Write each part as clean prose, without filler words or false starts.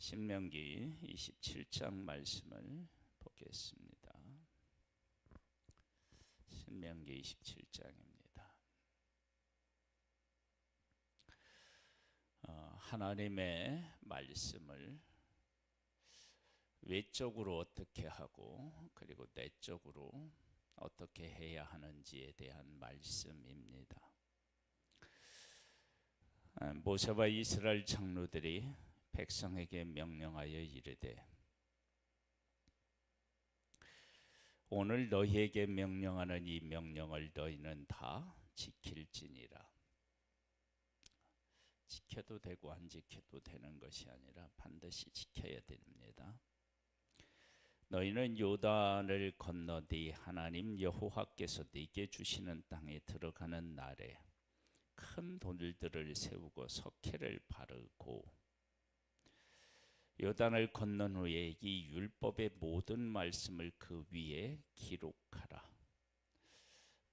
신명기 27장 말씀을 보겠습니다. 신명기 27장입니다. 하나님의 말씀을 외적으로 어떻게 하고 그리고 내적으로 어떻게 해야 하는지에 대한 말씀입니다. 모세와 이스라엘 장로들이 백성에게 명령하여 이르되 오늘 너희에게 명령하는 이 명령을 너희는 다 지킬지니라. 지켜도 되고 안 지켜도 되는 것이 아니라 반드시 지켜야 됩니다. 너희는 요단을 건너 네 하나님 여호와께서 네게 주시는 땅에 들어가는 날에 큰 돌들을 세우고 석회를 바르고 요단을 건넌 후에 이 율법의 모든 말씀을 그 위에 기록하라.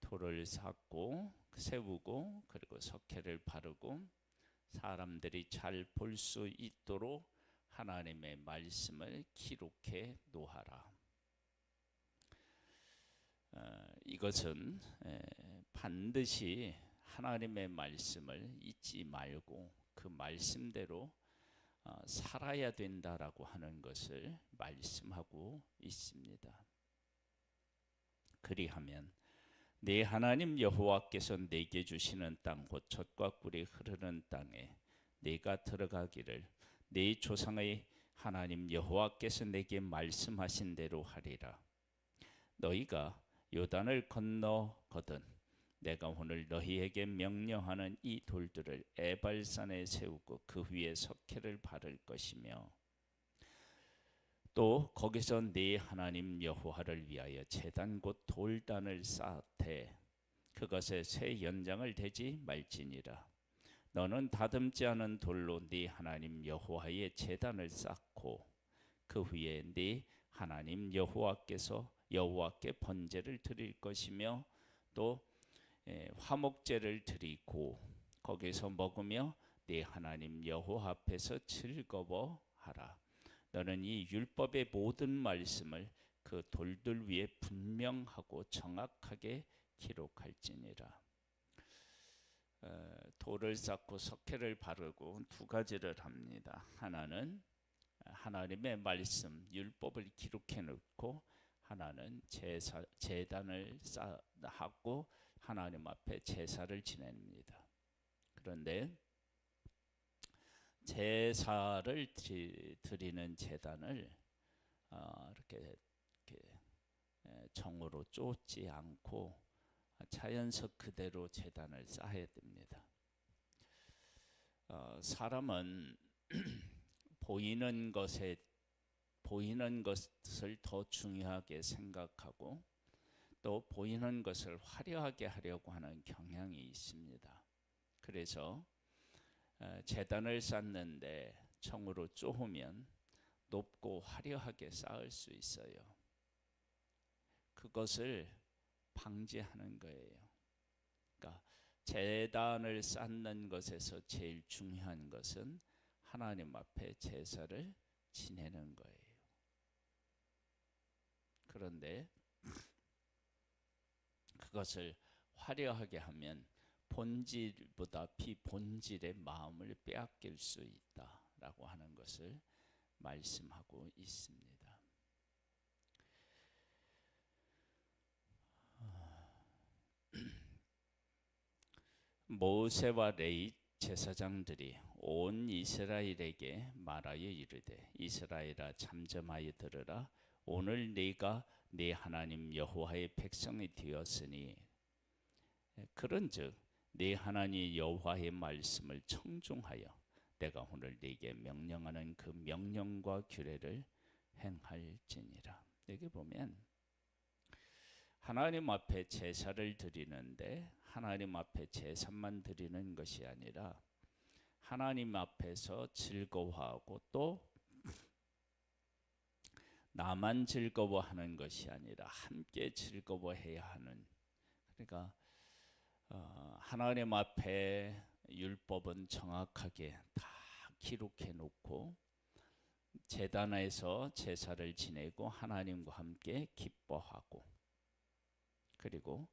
돌을 쌓고 세우고 그리고 석회를 바르고 사람들이 잘 볼 수 있도록 하나님의 말씀을 기록해 놓아라. 이것은 반드시 하나님의 말씀을 잊지 말고 그 말씀대로 살아야 된다라고 하는 것을 말씀하고 있습니다. 그리하면 네 하나님 여호와께서 네게 주시는 땅 곧 젖과 꿀이 흐르는 땅에 네가 들어가기를 네 조상의 하나님 여호와께서 네게 말씀하신 대로 하리라. 너희가 요단을 건너거든 내가 오늘 너희에게 명령하는 이 돌들을 에발산에 세우고 그 위에 석회를 바를 것이며 또 거기서 네 하나님 여호와를 위하여 제단 곧 돌단을 쌓되 그것에 새 연장을 대지 말지니라. 너는 다듬지 않은 돌로 네 하나님 여호와의 제단을 쌓고 그 위에 네 하나님 여호와께 번제를 드릴 것이며 또 화목제를 드리고 거기서 먹으며 네 하나님 여호와 앞에서 즐거워하라. 너는 이 율법의 모든 말씀을 그 돌들 위에 분명하고 정확하게 기록할지니라. 돌을 쌓고 석회를 바르고 두 가지를 합니다. 하나는 하나님의 말씀 율법을 기록해 놓고 하나는 제단을 쌓고 하나님 앞에 제사를 지냅니다. 그런데 제사를 드리는 제단을 이렇게 정으로 쫓지 않고 자연석 그대로 제단을 쌓아야 됩니다. 사람은 보이는 것을 더 중요하게 생각하고 또 보이는 것을 화려하게 하려고 하는 경향이 있습니다. 그래서 제단을 쌓는데 청으로 쪼으면 높고 화려하게 쌓을 수 있어요. 그것을 방지하는 거예요. 그러니까 제단을 쌓는 것에서 제일 중요한 것은 하나님 앞에 제사를 지내는 거예요. 그런데 그것을 화려하게 하면 본질보다 비본질의 마음을 빼앗길 수 있다라고 하는 것을 말씀하고 있습니다. 모세와 레위 제사장들이 온 이스라엘에게 말하여 이르되 이스라엘아 잠잠하여 들으라. 오늘 네가 네 하나님 여호와의 백성이 되었으니 그런즉 네 하나님 여호와의 말씀을 청중하여 내가 오늘 네게 명령하는 그 명령과 규례를 행할지니라. 여기 보면 하나님 앞에 제사를 드리는데 하나님 앞에 제사만 드리는 것이 아니라 하나님 앞에서 즐거워하고 또 나만 즐거워하는 것이 아니라 함께 즐거워해야 하는, 그러니까 하나님 앞에 율법은 정확하게 다 기록해 놓고 제단에서 제사를 지내고 하나님과 함께 기뻐하고, 그리고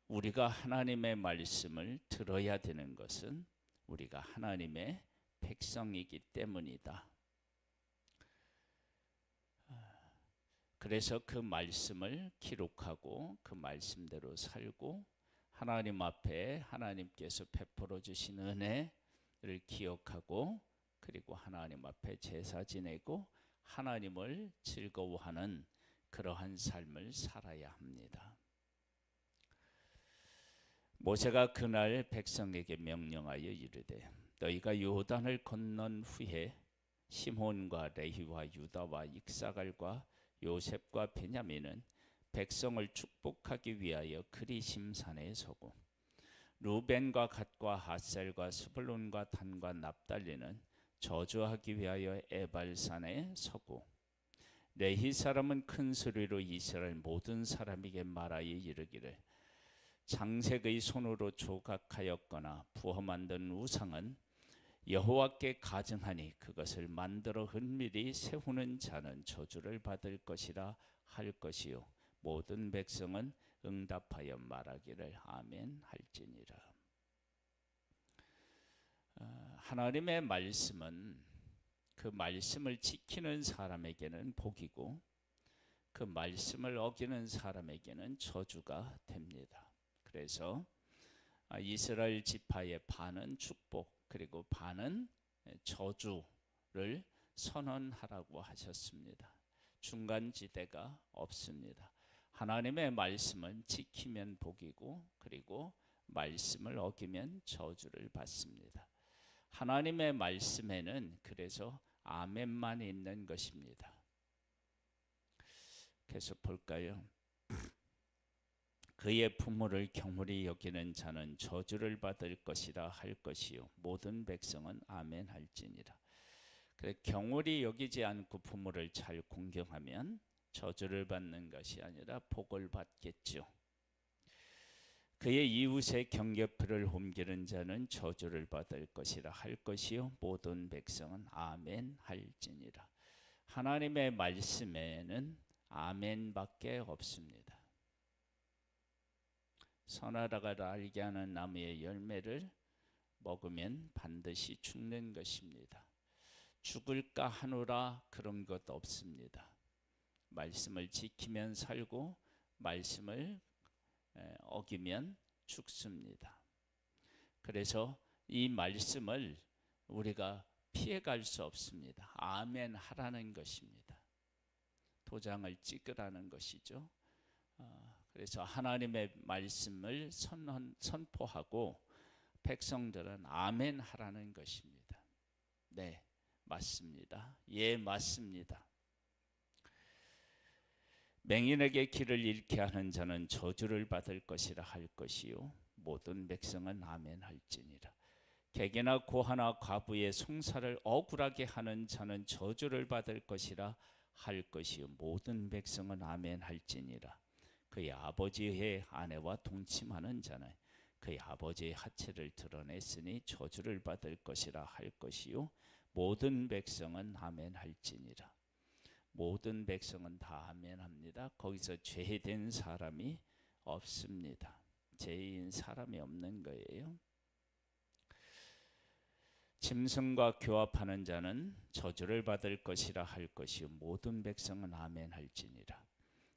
우리가 하나님의 말씀을 들어야 되는 것은 우리가 하나님의 백성이기 때문이다. 그래서 그 말씀을 기록하고 그 말씀대로 살고 하나님 앞에 하나님께서 베풀어 주신 은혜를 기억하고, 그리고 하나님 앞에 제사 지내고 하나님을 즐거워하는 그러한 삶을 살아야 합니다. 모세가 그날 백성에게 명령하여 이르되 너희가 요단을 건넌 후에 시몬과 레위와 유다와 익사갈과 요셉과 베냐민은 백성을 축복하기 위하여 그리심산에 서고, 루벤과 갓과 핫셀과 스불론과 단과 납달리는 저주하기 위하여 에발산에 서고, 레히 사람은 큰 소리로 이스라엘 모든 사람에게 말하여 이르기를 장색의 손으로 조각하였거나 부어 만든 우상은 여호와께 가증하니 그것을 만들어 은밀히 세우는 자는 저주를 받을 것이라 할 것이요 모든 백성은 응답하여 말하기를 아멘 할지니라. 하나님의 말씀은 그 말씀을 지키는 사람에게는 복이고 그 말씀을 어기는 사람에게는 저주가 됩니다. 그래서 이스라엘 지파의 반은 축복, 그리고 반은 저주를 선언하라고 하셨습니다. 중간지대가 없습니다. 하나님의 말씀은 지키면 복이고, 그리고 말씀을 어기면 저주를 받습니다. 하나님의 말씀에는 그래서 아멘만 있는 것입니다. 계속 볼까요? 그의 부모를 경홀히 여기는 자는 저주를 받을 것이라 할 것이요 모든 백성은 아멘 할지니라. 그래, 경홀히 여기지 않고 부모를 잘 공경하면 저주를 받는 것이 아니라 복을 받겠죠. 그의 이웃의 경계표를 옮기는 자는 저주를 받을 것이라 할 것이요 모든 백성은 아멘 할지니라. 하나님의 말씀에는 아멘밖에 없습니다. 선하다가 알게 하는 나무의 열매를 먹으면 반드시 죽는 것입니다. 죽을까 하노라 그런 것 없습니다. 말씀을 지키면 살고 말씀을 어기면 죽습니다. 그래서 이 말씀을 우리가 피해갈 수 없습니다. 아멘 하라는 것입니다. 도장을 찍으라는 것이죠. 그래서 하나님의 말씀을 선포하고 백성들은 아멘 하라는 것입니다. 네, 맞습니다. 예, 맞습니다. 맹인에게 길을 잃게 하는 자는 저주를 받을 것이라 할 것이요 모든 백성은 아멘 할지니라. 객이나 고아나 과부의 송사를 억울하게 하는 자는 저주를 받을 것이라 할 것이요 모든 백성은 아멘 할지니라. 그의 아버지의 아내와 동침하는 자는 그의 아버지의 하체를 드러냈으니 저주를 받을 것이라 할 것이요 모든 백성은 아멘 할지니라. 모든 백성은 다 아멘합니다. 거기서 죄된 사람이 없습니다. 죄인 사람이 없는 거예요. 짐승과 교합하는 자는 저주를 받을 것이라 할 것이요 모든 백성은 아멘 할지니라.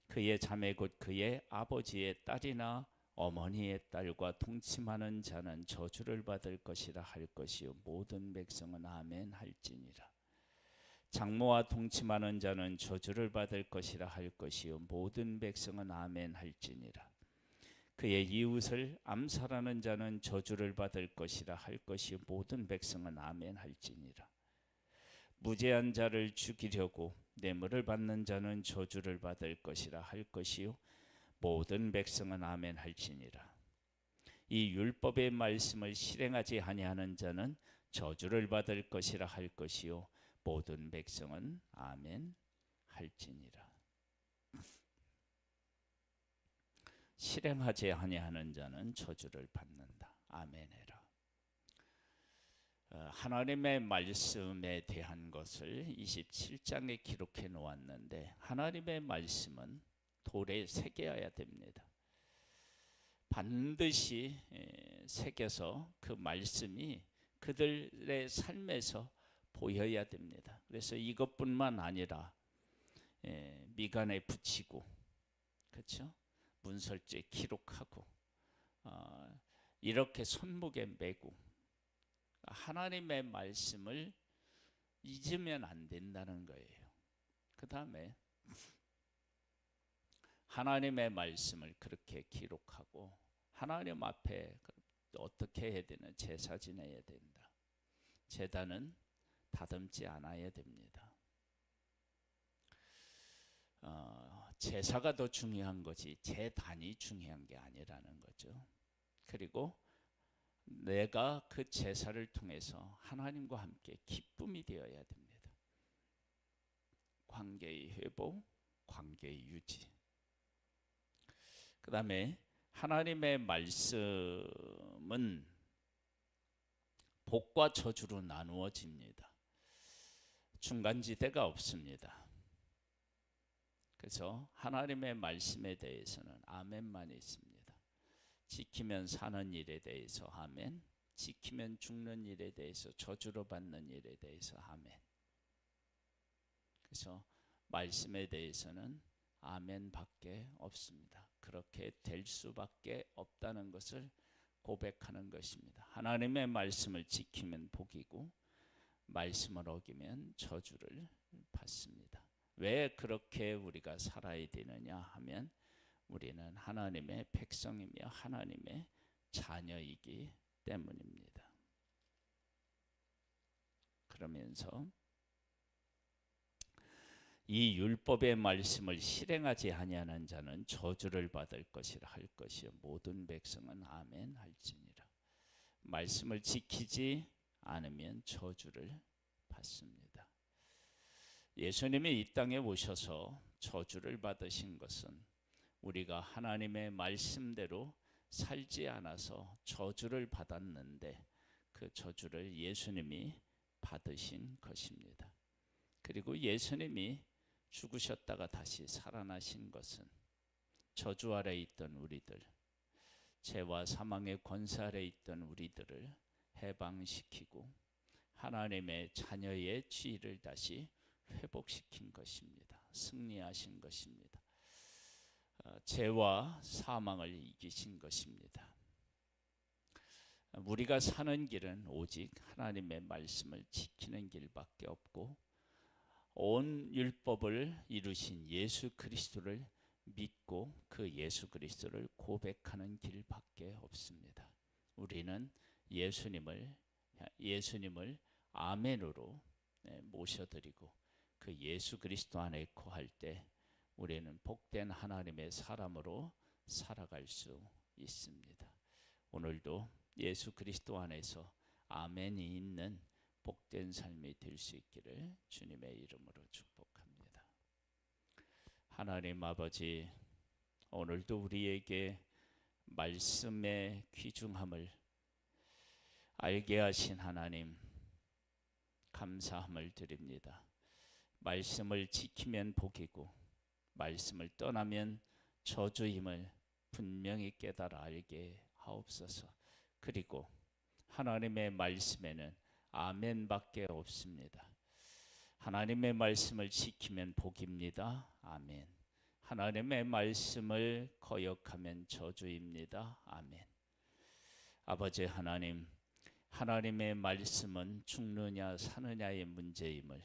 그의 자매 곧 그의 아버지의 딸이나 어머니의 딸과 동침하는 자는 저주를 받을 것이라 할 것이요 모든 백성은 아멘 할지니라. 장모와 동침하는 자는 저주를 받을 것이라 할 것이요 모든 백성은 아멘 할지니라. 그의 이웃을 암살하는 자는 저주를 받을 것이라 할 것이요 모든 백성은 아멘 할지니라. 무죄한 자를 죽이려고 뇌물을 받는 자는 저주를 받을 것이라 할 것이요 모든 백성은 아멘 할지니라. 이 율법의 말씀을 실행하지 아니하는 자는 저주를 받을 것이라 할 것이요 모든 백성은 아멘 할지니라. 실행하지 아니하는 자는 저주를 받는다. 아멘 해라. 하나님의 말씀에 대한 것을 27장에 기록해 놓았는데, 하나님의 말씀은 돌에 새겨야 됩니다. 반드시 새겨서 그 말씀이 그들의 삶에서 보여야 됩니다. 그래서 이것뿐만 아니라 미간에 붙이고, 그렇죠? 문설주에 기록하고, 이렇게 손목에 메고, 하나님의 말씀을 잊으면 안 된다는 거예요. 그 다음에 하나님의 말씀을 그렇게 기록하고 하나님 앞에 어떻게 해야 되나? 제사 지내야 된다. 제단은 다듬지 않아야 됩니다. 제사가 더 중요한 거지 제단이 중요한 게 아니라는 거죠. 그리고 내가 그 제사를 통해서 하나님과 함께 기쁨이 되어야 됩니다. 관계의 회복, 관계의 유지. 그 다음에 하나님의 말씀은 복과 저주로 나누어집니다. 중간지대가 없습니다. 그래서 하나님의 말씀에 대해서는 아멘만 있습니다. 지키면 사는 일에 대해서 아멘, 지키면 죽는 일에 대해서, 저주로 받는 일에 대해서 아멘. 그래서 말씀에 대해서는 아멘밖에 없습니다. 그렇게 될 수밖에 없다는 것을 고백하는 것입니다. 하나님의 말씀을 지키면 복이고 말씀을 어기면 저주를 받습니다. 왜 그렇게 우리가 살아야 되느냐 하면, 우리는 하나님의 백성이며 하나님의 자녀이기 때문입니다. 그러면서 이 율법의 말씀을 실행하지 아니하는 자는 저주를 받을 것이라 할 것이요 모든 백성은 아멘 할지니라. 말씀을 지키지 않으면 저주를 받습니다. 예수님이 이 땅에 오셔서 저주를 받으신 것은 우리가 하나님의 말씀대로 살지 않아서 저주를 받았는데, 그 저주를 예수님이 받으신 것입니다. 그리고 예수님이 죽으셨다가 다시 살아나신 것은 저주 아래 있던 우리들, 죄와 사망의 권세 아래 있던 우리들을 해방시키고 하나님의 자녀의 지위를 다시 회복시킨 것입니다. 승리하신 것입니다. 죄와 사망을 이기신 것입니다. 우리가 사는 길은 오직 하나님의 말씀을 지키는 길밖에 없고, 온 율법을 이루신 예수 그리스도를 믿고 그 예수 그리스도를 고백하는 길밖에 없습니다. 우리는 예수님을 아멘으로 모셔드리고 그 예수 그리스도 안에 거할 때 우리는 복된 하나님의 사람으로 살아갈 수 있습니다. 오늘도 예수 그리스도 안에서 아멘이 있는 복된 삶이 될 수 있기를 주님의 이름으로 축복합니다. 하나님 아버지, 오늘도 우리에게 말씀의 귀중함을 알게 하신 하나님, 감사함을 드립니다. 말씀을 지키면 복이고 말씀을 떠나면 저주임을 분명히 깨달아 알게 하옵소서. 그리고 하나님의 말씀에는 아멘밖에 없습니다. 하나님의 말씀을 지키면 복입니다. 아멘. 하나님의 말씀을 거역하면 저주입니다. 아멘. 아버지 하나님, 하나님의 말씀은 죽느냐 사느냐의 문제임을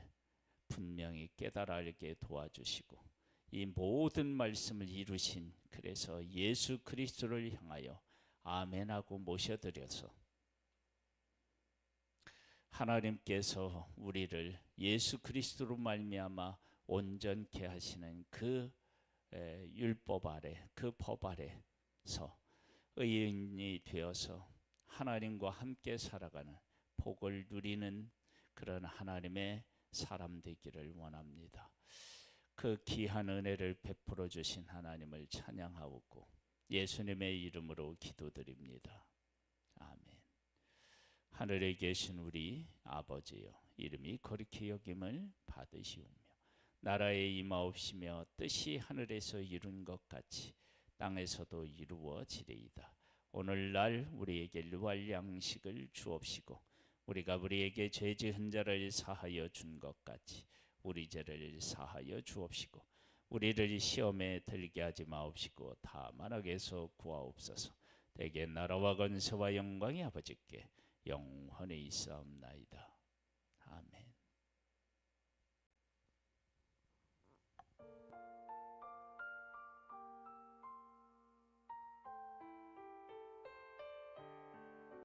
분명히 깨달아 알게 도와주시고, 이 모든 말씀을 이루신 그래서 예수 그리스도를 향하여 아멘하고 모셔드려서 하나님께서 우리를 예수 그리스도로 말미암아 온전케 하시는 그 율법 아래, 그 법 아래서 의인이 되어서 하나님과 함께 살아가는 복을 누리는 그런 하나님의 사람 되기를 원합니다. 그 귀한 은혜를 베풀어 주신 하나님을 찬양하옵고 예수님의 이름으로 기도드립니다. 아멘. 하늘에 계신 우리 아버지여, 이름이 거룩히 여김을 받으시오며 나라에 임하옵시며 뜻이 하늘에서 이룬 것 같이 땅에서도 이루어지리이다. 오늘날 우리에게 일용할 양식을 주옵시고 우리가 우리에게 죄 지은 자를 사하여 준 것 같이 우리 죄를 사하여 주옵시고 우리를 시험에 들게 하지 마옵시고 다만 악에서 구하옵소서. 대개 나라와 권세와 영광이 아버지께 영원히 있사옵나이다. 아멘.